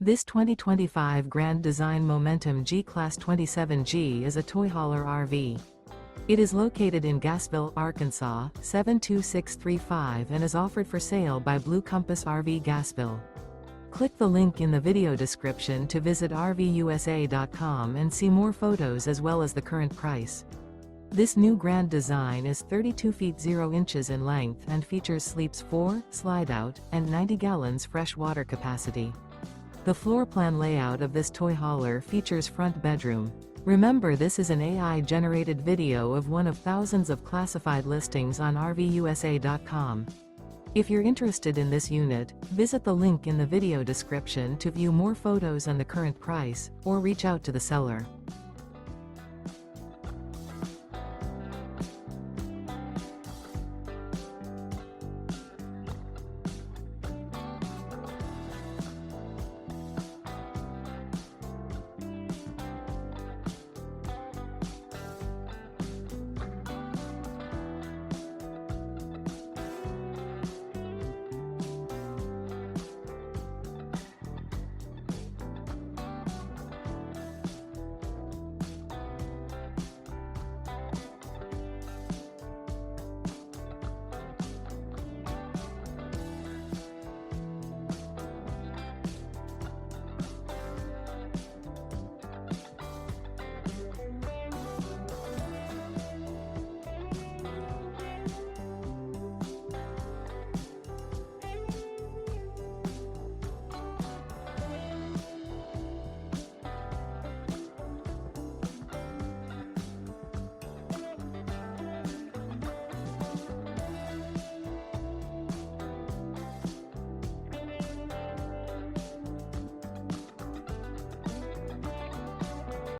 This 2025 Grand Design Momentum G-Class 27G is a toy hauler RV. It is located in Gassville, Arkansas, 72635 and is offered for sale by Blue Compass RV Gassville. Click the link in the video description to visit RVUSA.com and see more photos as well as the current price. This new grand design is 32 feet 0 inches in length and features sleeps 4, Slideout, and 90 gallons fresh water capacity. The floor plan layout of this toy hauler features front bedroom. Remember, this is an AI-generated video of one of thousands of classified listings on RVUSA.com. If you're interested in this unit, visit the link in the video description to view more photos and the current price, or reach out to the seller.